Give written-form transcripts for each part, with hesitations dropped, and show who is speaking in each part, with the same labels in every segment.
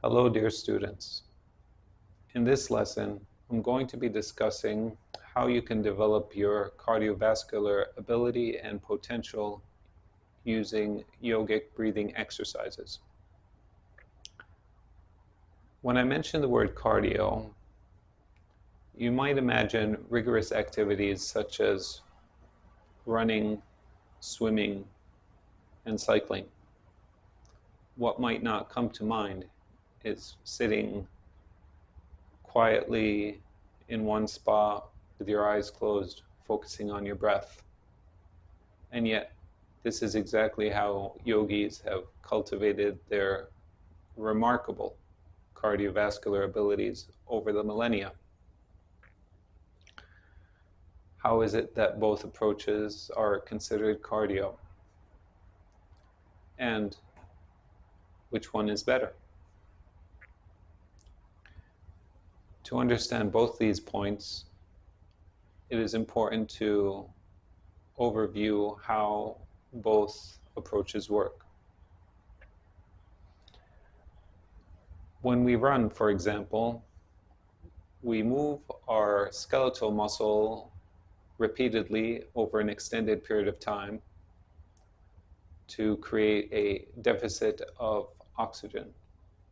Speaker 1: Hello, dear students. In this lesson, I'm going to be discussing how you can develop your cardiovascular ability and potential using yogic breathing exercises. When I mention the word cardio, you might imagine rigorous activities such as running, swimming, and cycling. What might not come to mind is sitting quietly in one spot with your eyes closed, focusing on your breath. And yet, this is exactly how yogis have cultivated their remarkable cardiovascular abilities over the millennia. How is it that both approaches are considered cardio? And which one is better? To understand both these points, it is important to overview how both approaches work. When we run, for example, we move our skeletal muscle repeatedly over an extended period of time to create a deficit of oxygen.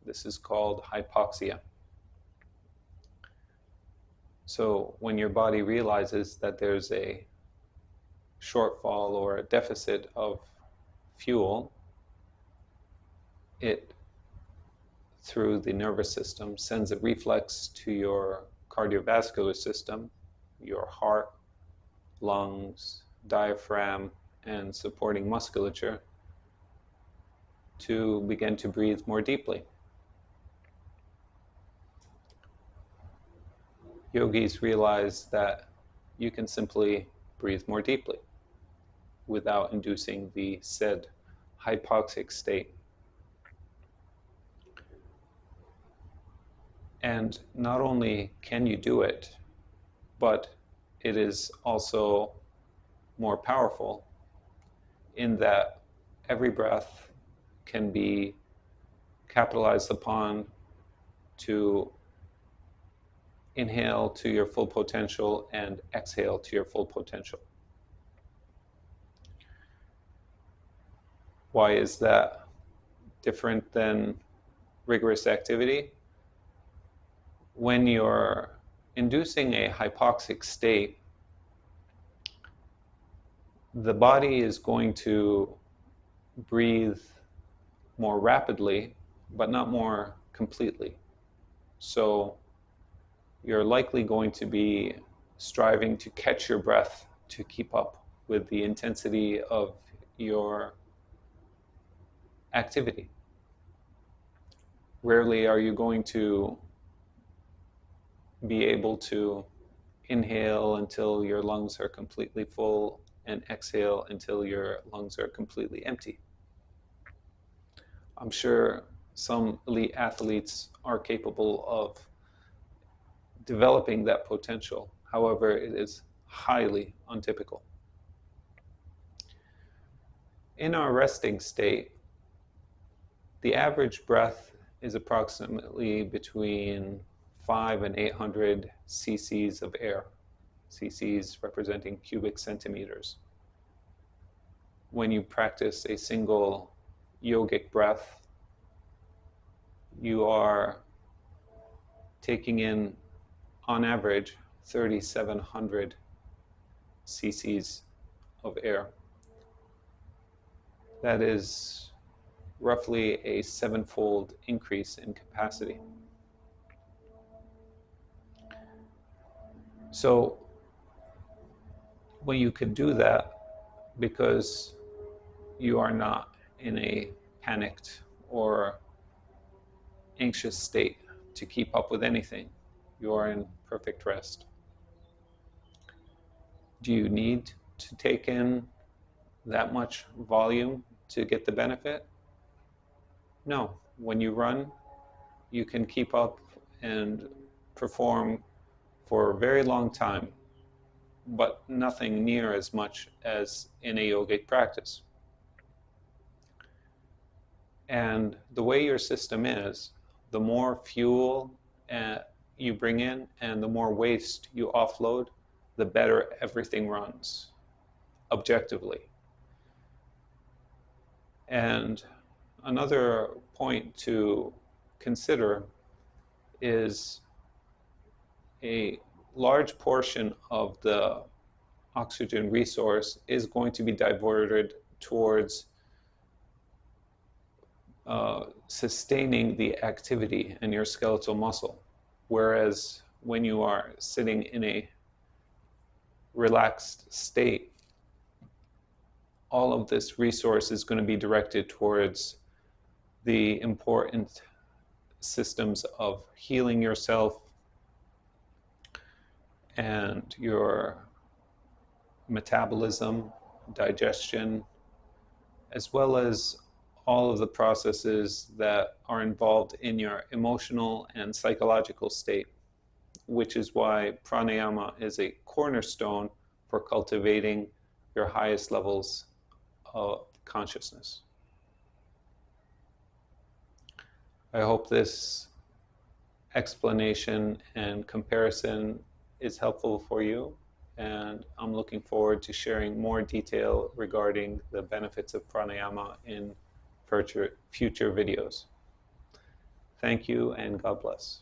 Speaker 1: This is called hypoxia. So when your body realizes that there's a shortfall or a deficit of fuel, it, through the nervous system, sends a reflex to your cardiovascular system, your heart, lungs, diaphragm, and supporting musculature, to begin to breathe more deeply. Yogis realize that you can simply breathe more deeply without inducing the said hypoxic state. And not only can you do it, but it is also more powerful in that every breath can be capitalized upon to inhale to your full potential and exhale to your full potential. Why is that different than rigorous activity? When you're inducing a hypoxic state, the body is going to breathe more rapidly, but not more completely. So you're likely going to be striving to catch your breath to keep up with the intensity of your activity. Rarely are you going to be able to inhale until your lungs are completely full and exhale until your lungs are completely empty. I'm sure some elite athletes are capable of developing that potential. However, it is highly untypical. In our resting state, the average breath is approximately between 5 and 800 cc's of air, cc's representing cubic centimeters. When you practice a single yogic breath, you are taking in, on average, 3,700 cc's of air. That is roughly a 7-fold increase in capacity. So when you can do that, because you are not in a panicked or anxious state to keep up with anything, you are in perfect rest. Do you need to take in that much volume to get the benefit? No. When you run, you can keep up and perform for a very long time, but nothing near as much as in a yogic practice. And the way your system is, the more fuel you bring in and the more waste you offload, the better everything runs, objectively. And another point to consider is a large portion of the oxygen resource is going to be diverted towards sustaining the activity in your skeletal muscle. Whereas when you are sitting in a relaxed state, all of this resource is going to be directed towards the important systems of healing yourself and your metabolism, digestion, as well as all of the processes that are involved in your emotional and psychological state, which is why pranayama is a cornerstone for cultivating your highest levels of consciousness. I hope this explanation and comparison is helpful for you, and I'm looking forward to sharing more detail regarding the benefits of pranayama in future videos. Thank you, and God bless.